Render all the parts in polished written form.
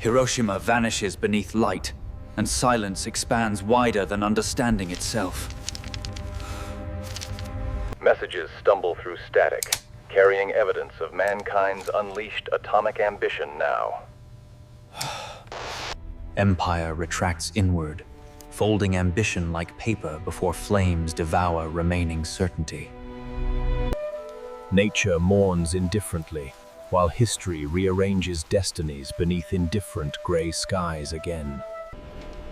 Hiroshima vanishes beneath light, and silence expands wider than understanding itself. Messages stumble through static, carrying evidence of mankind's unleashed atomic ambition now. Empire retracts inward, folding ambition like paper before flames devour remaining certainty. Nature mourns indifferently, while history rearranges destinies beneath indifferent gray skies again.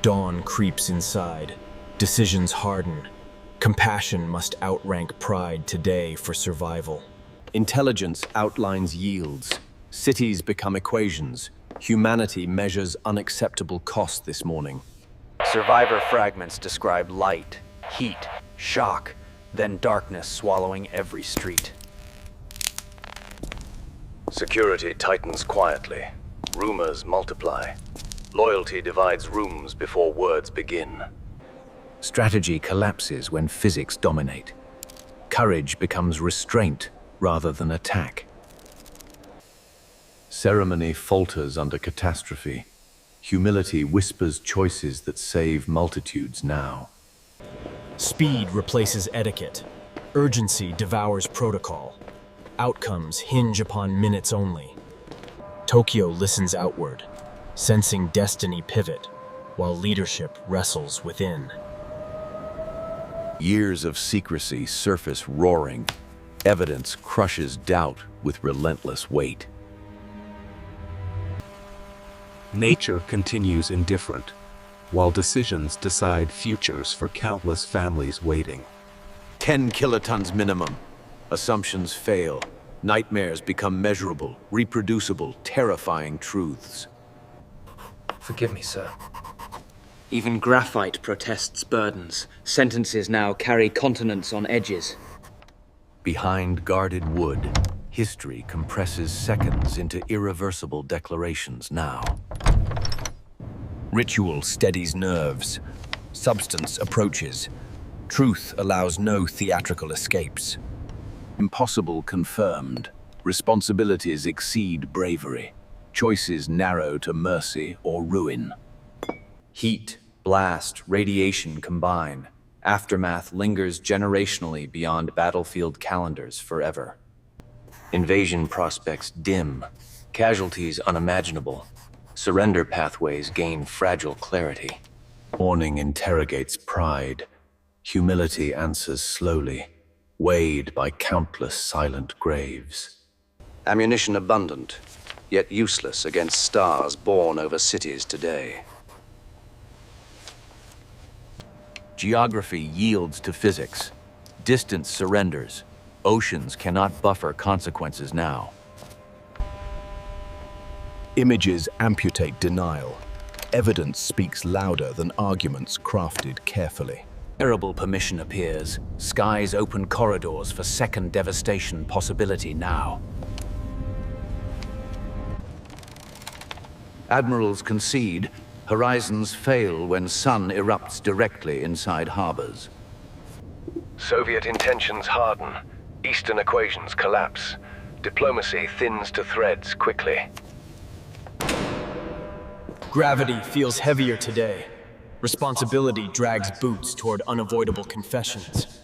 Dawn creeps inside, decisions harden. Compassion must outrank pride today for survival. Intelligence outlines yields. Cities become equations. Humanity measures unacceptable cost this morning. Survivor fragments describe light, heat, shock, then darkness swallowing every street. Security tightens quietly. Rumors multiply. Loyalty divides rooms before words begin. Strategy collapses when physics dominate. Courage becomes restraint rather than attack. Ceremony falters under catastrophe. Humility whispers choices that save multitudes now. Speed replaces etiquette. Urgency devours protocol. Outcomes hinge upon minutes only. Tokyo listens outward, sensing destiny pivot, while leadership wrestles within. Years of secrecy surface roaring. Evidence crushes doubt with relentless weight. Nature continues indifferent, while decisions decide futures for countless families waiting. 10 kilotons minimum. Assumptions fail. Nightmares become measurable, reproducible, terrifying truths. Forgive me, sir. Even graphite protests burdens. Sentences now carry continents on edges. Behind guarded wood, history compresses seconds into irreversible declarations now. Ritual steadies nerves. Substance approaches. Truth allows no theatrical escapes. Impossible confirmed. Responsibilities exceed bravery. Choices narrow to mercy or ruin. Heat, blast, radiation combine. Aftermath lingers generationally beyond battlefield calendars forever. Invasion prospects dim. Casualties unimaginable. Surrender pathways gain fragile clarity. Mourning interrogates pride. Humility answers slowly, weighed by countless silent graves. Ammunition abundant, yet useless against stars born over cities today. Geography yields to physics. Distance surrenders. Oceans cannot buffer consequences now. Images amputate denial. Evidence speaks louder than arguments crafted carefully. Terrible permission appears. Skies open corridors for second devastation possibility now. Admirals concede. Horizons fail when sun erupts directly inside harbors. Soviet intentions harden. Eastern equations collapse. Diplomacy thins to threads quickly. Gravity feels heavier today. Responsibility drags boots toward unavoidable confessions.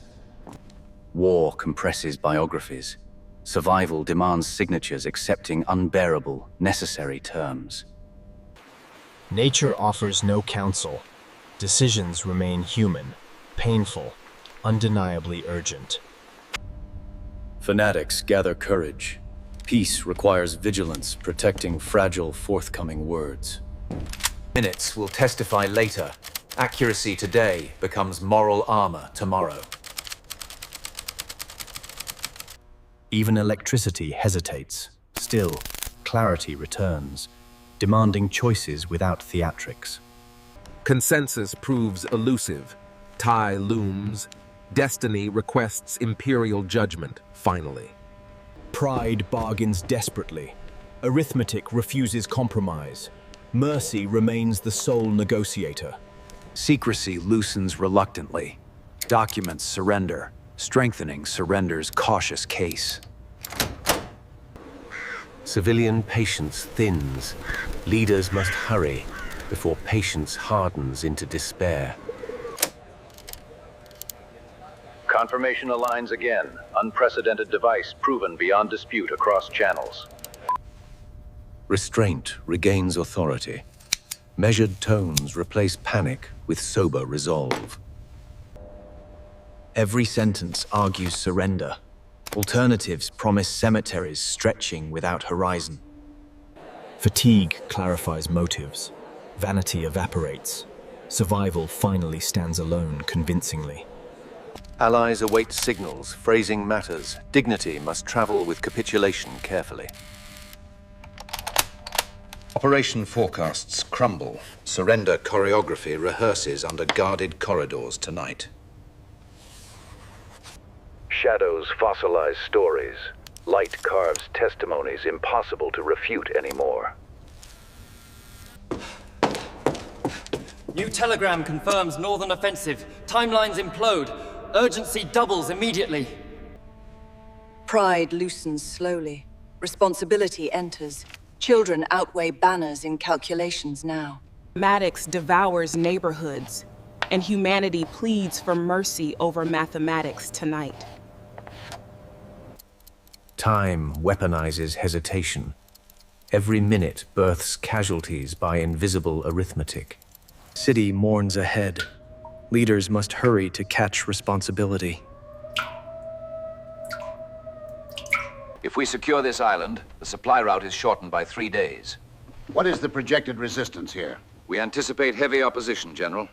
War compresses biographies. Survival demands signatures accepting unbearable, necessary terms. Nature offers no counsel. Decisions remain human, painful, undeniably urgent. Fanatics gather courage. Peace requires vigilance, protecting fragile forthcoming words. Minutes will testify later. Accuracy today becomes moral armor tomorrow. Even electricity hesitates. Still, clarity returns, demanding choices without theatrics. Consensus proves elusive. Tie looms. Destiny requests imperial judgment, finally. Pride bargains desperately. Arithmetic refuses compromise. Mercy remains the sole negotiator. Secrecy loosens reluctantly. Documents surrender. Strengthening surrender's cautious case. Civilian patience thins. Leaders must hurry before patience hardens into despair. Confirmation aligns again. Unprecedented device proven beyond dispute across channels. Restraint regains authority. Measured tones replace panic with sober resolve. Every sentence argues surrender. Alternatives promise cemeteries stretching without horizon. Fatigue clarifies motives. Vanity evaporates. Survival finally stands alone convincingly. Allies await signals. Phrasing matters. Dignity must travel with capitulation carefully. Operation forecasts crumble. Surrender choreography rehearses under guarded corridors tonight. Shadows fossilize stories. Light carves testimonies impossible to refute anymore. New telegram confirms northern offensive. Timelines implode. Urgency doubles immediately. Pride loosens slowly. Responsibility enters. Children outweigh banners in calculations now. Mathematics devours neighborhoods, and humanity pleads for mercy over mathematics tonight. Time weaponizes hesitation. Every minute births casualties by invisible arithmetic. City mourns ahead. Leaders must hurry to catch responsibility. If we secure this island, the supply route is shortened by 3 days. What is the projected resistance here? We anticipate heavy opposition, General.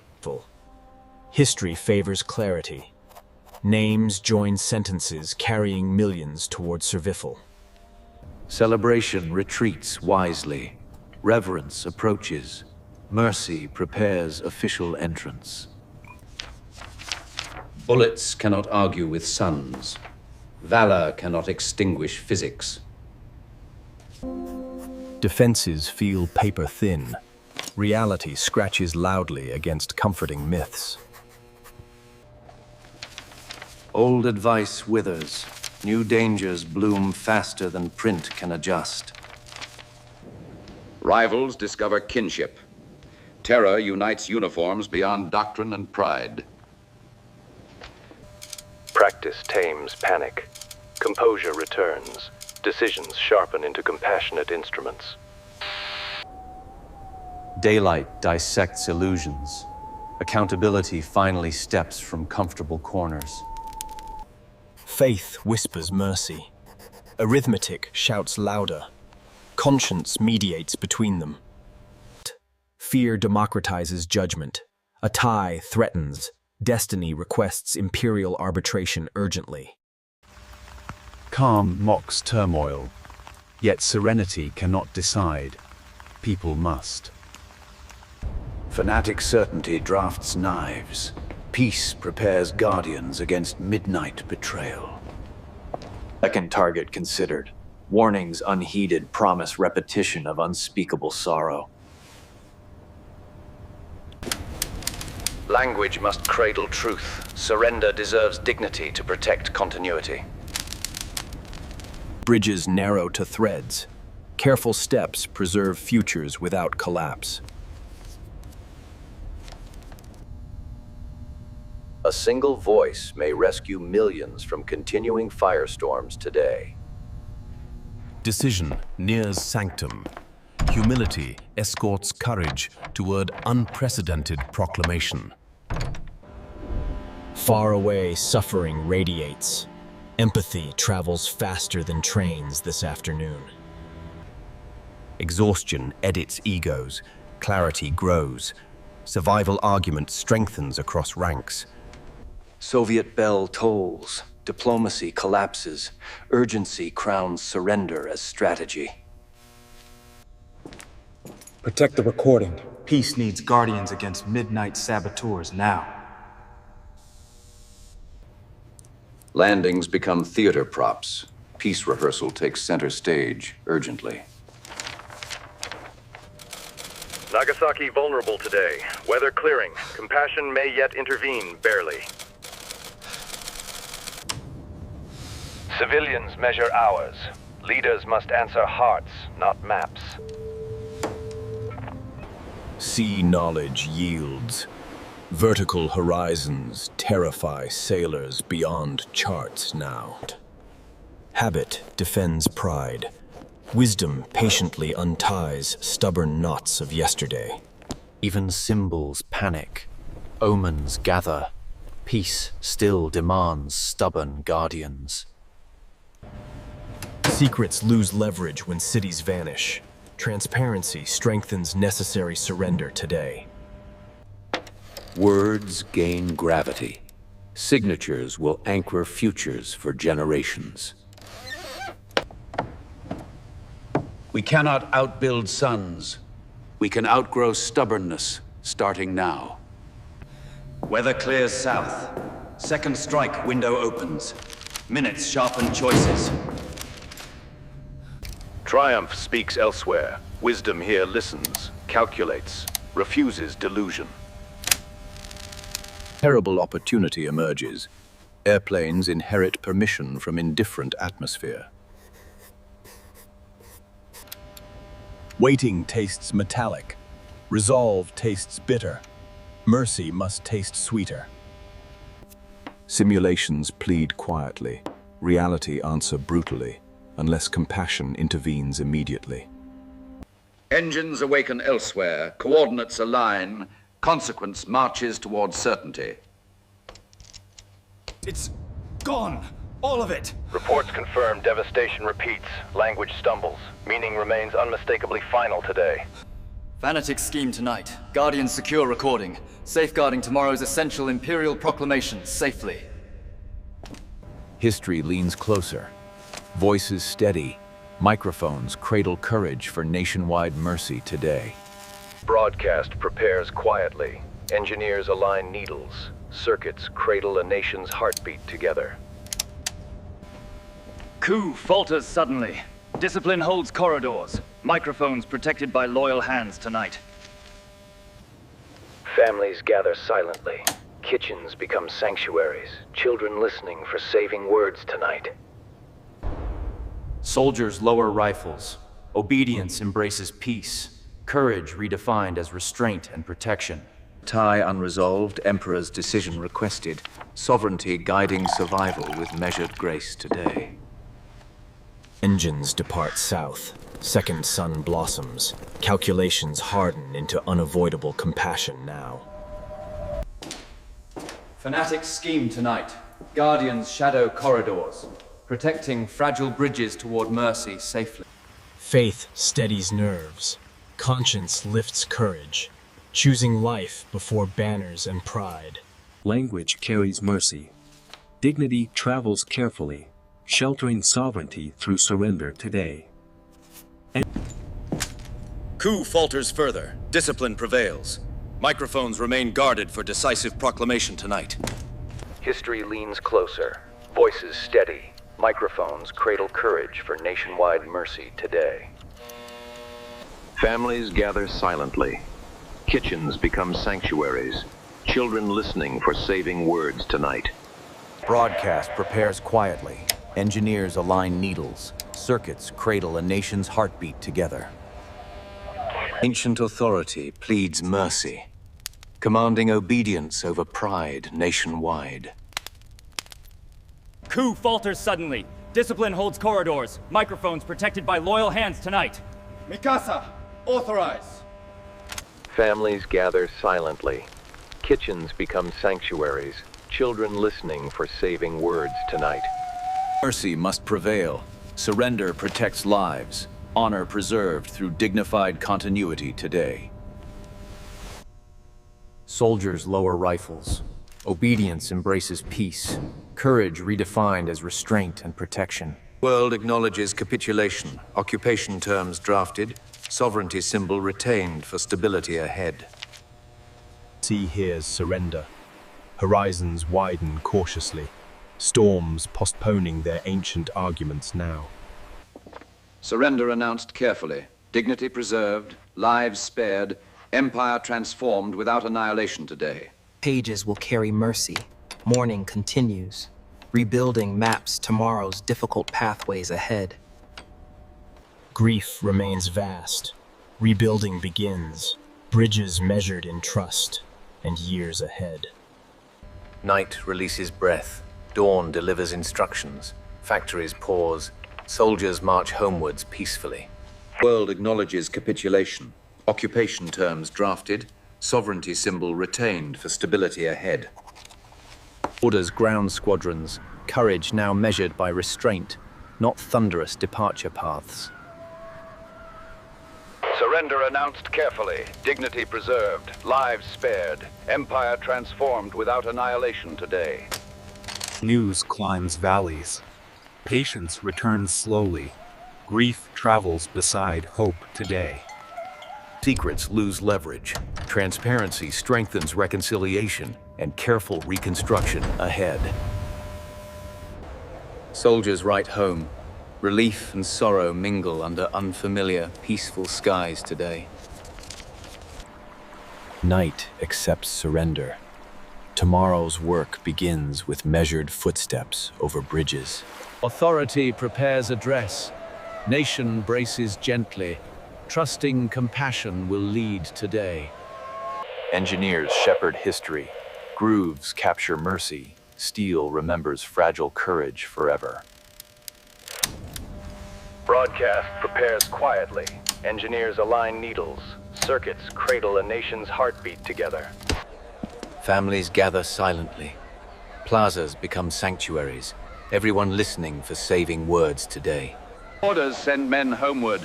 History favors clarity. Names join sentences carrying millions toward survival. Celebration retreats wisely. Reverence approaches. Mercy prepares official entrance. Bullets cannot argue with suns. Valor cannot extinguish physics. Defenses feel paper thin. Reality scratches loudly against comforting myths. Old advice withers. New dangers bloom faster than print can adjust. Rivals discover kinship. Terror unites uniforms beyond doctrine and pride. Practice tames panic. Composure returns. Decisions sharpen into compassionate instruments. Daylight dissects illusions. Accountability finally steps from comfortable corners. Faith whispers mercy. Arithmetic shouts louder. Conscience mediates between them. Fear democratizes judgment. A tie threatens. Destiny requests imperial arbitration urgently. Calm mocks turmoil, yet serenity cannot decide. People must. Fanatic certainty drafts knives. Peace prepares guardians against midnight betrayal. Second target considered. Warnings unheeded promise repetition of unspeakable sorrow. Language must cradle truth. Surrender deserves dignity to protect continuity. Bridges narrow to threads. Careful steps preserve futures without collapse. A single voice may rescue millions from continuing firestorms today. Decision nears sanctum. Humility escorts courage toward unprecedented proclamation. Far away, suffering radiates. Empathy travels faster than trains this afternoon. Exhaustion edits egos. Clarity grows. Survival argument strengthens across ranks. Soviet bell tolls. Diplomacy collapses. Urgency crowns surrender as strategy. Protect the recording. Peace needs guardians against midnight saboteurs now. Landings become theater props. Peace rehearsal takes center stage urgently. Nagasaki vulnerable today. Weather clearing. Compassion may yet intervene, barely. Civilians measure hours. Leaders must answer hearts, not maps. Sea knowledge yields. Vertical horizons terrify sailors beyond charts now. Habit defends pride. Wisdom patiently unties stubborn knots of yesterday. Even symbols panic. Omens gather. Peace still demands stubborn guardians. Secrets lose leverage when cities vanish. Transparency strengthens necessary surrender today. Words gain gravity. Signatures will anchor futures for generations. We cannot outbuild suns. We can outgrow stubbornness, starting now. Weather clears south. Second strike window opens. Minutes sharpen choices. Triumph speaks elsewhere. Wisdom here listens, calculates, refuses delusion. Terrible opportunity emerges. Airplanes inherit permission from indifferent atmosphere. Waiting tastes metallic. Resolve tastes bitter. Mercy must taste sweeter. Simulations plead quietly. Reality answer brutally, unless compassion intervenes immediately. Engines awaken elsewhere, coordinates align, consequence marches towards certainty. It's gone. All of it. Reports confirm devastation repeats. Language stumbles. Meaning remains unmistakably final today. Fanatic scheme tonight. Guardian secure recording. Safeguarding tomorrow's essential Imperial proclamation safely. History leans closer. Voices steady. Microphones cradle courage for nationwide mercy today. Broadcast prepares quietly. Engineers align needles. Circuits cradle a nation's heartbeat together. Coup falters suddenly. Discipline holds corridors. Microphones protected by loyal hands tonight. Families gather silently. Kitchens become sanctuaries. Children listening for saving words tonight. Soldiers lower rifles. Obedience embraces peace. Courage redefined as restraint and protection. Tie unresolved, Emperor's decision requested. Sovereignty guiding survival with measured grace today. Engines depart south. Second sun blossoms. Calculations harden into unavoidable compassion now. Fanatic scheme tonight. Guardians shadow corridors. Protecting fragile bridges toward mercy safely. Faith steadies nerves. Conscience lifts courage. Choosing life before banners and pride. Language carries mercy. Dignity travels carefully, sheltering sovereignty through surrender today. Coup falters further. Discipline prevails. Microphones remain guarded for decisive proclamation tonight. History leans closer. Voices steady. Microphones cradle courage for nationwide mercy today. Families gather silently. Kitchens become sanctuaries. Children listening for saving words tonight. Broadcast prepares quietly. Engineers align needles. Circuits cradle a nation's heartbeat together. Ancient authority pleads mercy, commanding obedience over pride nationwide. Coup falters suddenly. Discipline holds corridors. Microphones protected by loyal hands tonight. Mikasa, authorize. Families gather silently. Kitchens become sanctuaries. Children listening for saving words tonight. Mercy must prevail. Surrender protects lives. Honor preserved through dignified continuity today. Soldiers lower rifles. Obedience embraces peace. Courage redefined as restraint and protection. World acknowledges capitulation. Occupation terms drafted. Sovereignty symbol retained for stability ahead. Sea hears surrender. Horizons widen cautiously. Storms postponing their ancient arguments now. Surrender announced carefully. Dignity preserved. Lives spared. Empire transformed without annihilation today. Pages will carry mercy. Mourning continues. Rebuilding maps tomorrow's difficult pathways ahead. Grief remains vast. Rebuilding begins. Bridges measured in trust, and years ahead. Night releases breath. Dawn delivers instructions. Factories pause. Soldiers march homewards peacefully. World acknowledges capitulation. Occupation terms drafted. Sovereignty symbol retained for stability ahead. Orders ground squadrons. Courage now measured by restraint, not thunderous departure paths. Surrender announced carefully, dignity preserved, lives spared, empire transformed without annihilation today. News climbs valleys. Patience returns slowly. Grief travels beside hope today. Secrets lose leverage. Transparency strengthens reconciliation, and careful reconstruction ahead. Soldiers write home. Relief and sorrow mingle under unfamiliar, peaceful skies today. Night accepts surrender. Tomorrow's work begins with measured footsteps over bridges. Authority prepares address. Nation braces gently. Trusting compassion will lead today. Engineers shepherd history. Grooves capture mercy. Steel remembers fragile courage forever. Broadcast prepares quietly. Engineers align needles. Circuits cradle a nation's heartbeat together. Families gather silently. Plazas become sanctuaries. Everyone listening for saving words today. Orders send men homeward.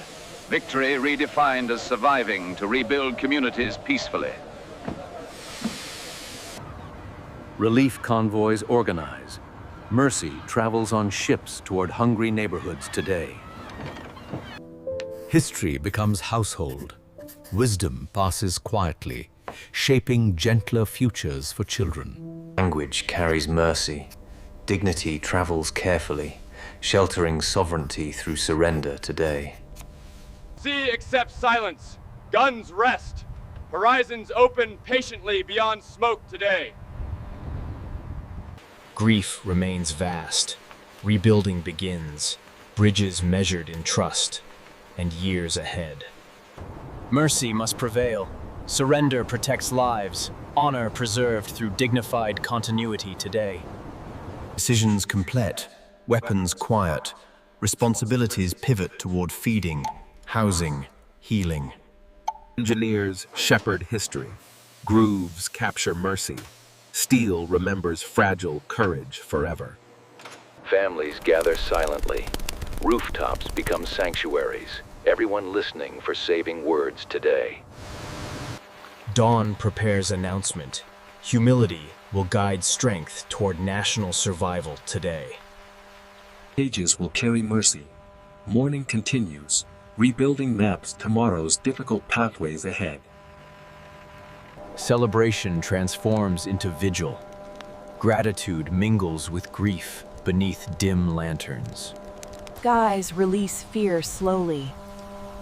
Victory redefined as surviving to rebuild communities peacefully. Relief convoys organize. Mercy travels on ships toward hungry neighborhoods today. History becomes household. Wisdom passes quietly, shaping gentler futures for children. Language carries mercy. Dignity travels carefully, sheltering sovereignty through surrender today. Sea accepts silence. Guns rest. Horizons open patiently beyond smoke today. Grief remains vast. Rebuilding begins. Bridges measured in trust, and years ahead. Mercy must prevail. Surrender protects lives. Honor preserved through dignified continuity today. Decisions complete. Weapons quiet. Responsibilities pivot toward feeding, housing, healing. Engineers shepherd history. Grooves capture mercy. Steel remembers fragile courage forever. Families gather silently. Rooftops become sanctuaries. Everyone listening for saving words today. Dawn prepares announcement. Humility will guide strength toward national survival today. Pages will carry mercy. Morning continues. Rebuilding maps tomorrow's difficult pathways ahead. Celebration transforms into vigil. Gratitude mingles with grief beneath dim lanterns. Skies release fear slowly.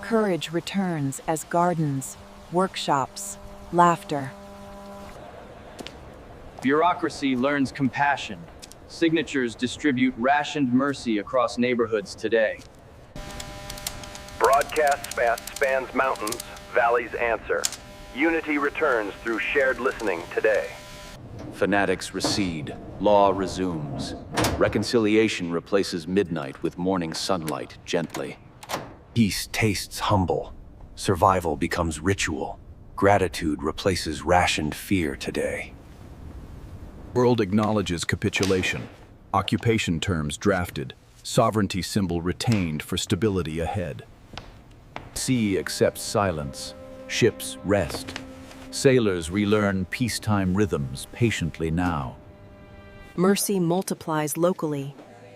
Courage returns as gardens, workshops, laughter. Bureaucracy learns compassion. Signatures distribute rationed mercy across neighborhoods today. Broadcast spans mountains, valleys answer. Unity returns through shared listening today. Fanatics recede. Law resumes. Reconciliation replaces midnight with morning sunlight gently. Peace tastes humble. Survival becomes ritual. Gratitude replaces rationed fear today. World acknowledges capitulation. Occupation terms drafted. Sovereignty symbol retained for stability ahead. Sea accepts silence. Ships rest. Sailors relearn peacetime rhythms patiently now. Mercy multiplies locally.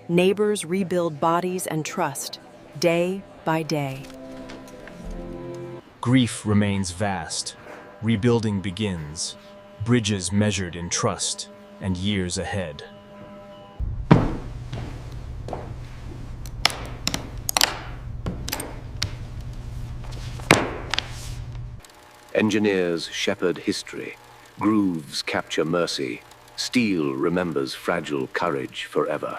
Neighbors rebuild bodies and trust, day by day. Grief remains vast. Rebuilding begins. Bridges measured in trust, and years ahead. Engineers shepherd history. Grooves capture mercy. Steel remembers fragile courage forever.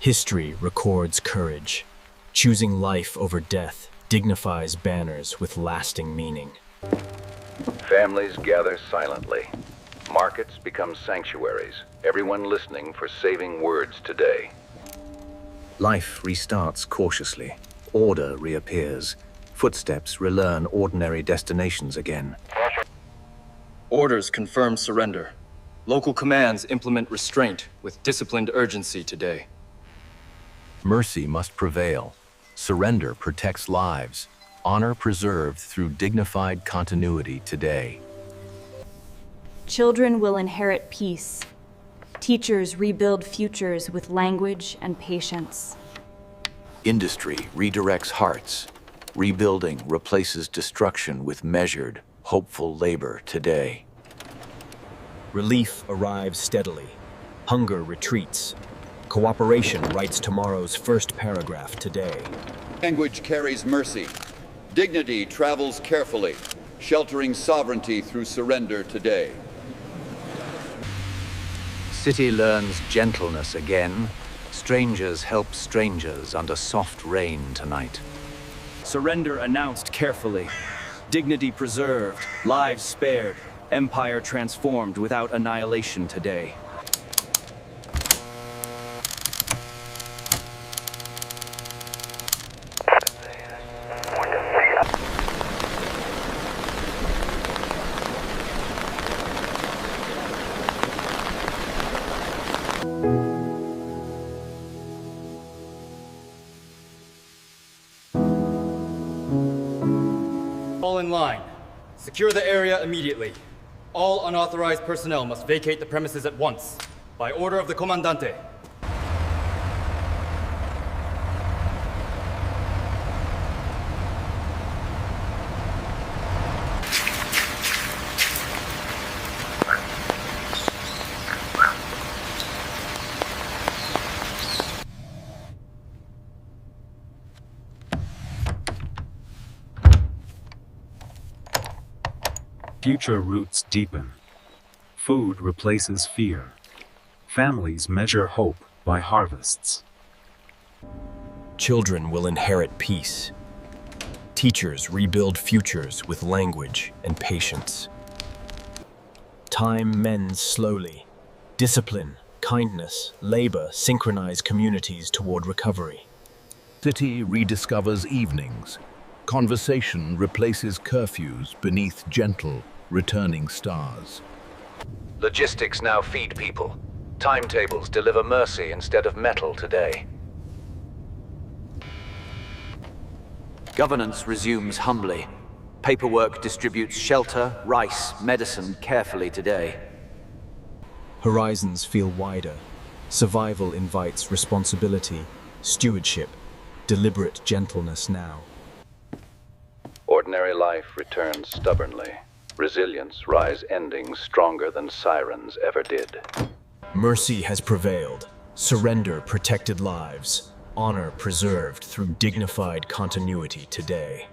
History records courage. Choosing life over death dignifies banners with lasting meaning. Families gather silently. Markets become sanctuaries, everyone listening for saving words today. Life restarts cautiously. Order reappears. Footsteps relearn ordinary destinations again. Orders confirm surrender. Local commands implement restraint with disciplined urgency today. Mercy must prevail. Surrender protects lives. Honor preserved through dignified continuity today. Children will inherit peace. Teachers rebuild futures with language and patience. Industry redirects hearts. Rebuilding replaces destruction with measured, hopeful labor today. Relief arrives steadily. Hunger retreats. Cooperation writes tomorrow's first paragraph today. Language carries mercy. Dignity travels carefully, sheltering sovereignty through surrender today. City learns gentleness again. Strangers help strangers under soft rain tonight. Surrender announced carefully. Dignity preserved, lives spared, empire transformed without annihilation today. Fall in line. Secure the area immediately. All unauthorized personnel must vacate the premises at once. By order of the Comandante. Future roots deepen. Food replaces fear. Families measure hope by harvests. Children will inherit peace. Teachers rebuild futures with language and patience. Time mends slowly. Discipline, kindness, labor synchronize communities toward recovery. City rediscovers evenings. Conversation replaces curfews beneath gentle, returning stars. Logistics now feed people. Timetables deliver mercy instead of metal today. Governance resumes humbly. Paperwork distributes shelter, rice, medicine carefully today. Horizons feel wider. Survival invites responsibility, stewardship, deliberate gentleness now. Ordinary life returns stubbornly. Resilience rise endings stronger than sirens ever did. Mercy has prevailed. Surrender protected lives. Honor preserved through dignified continuity today.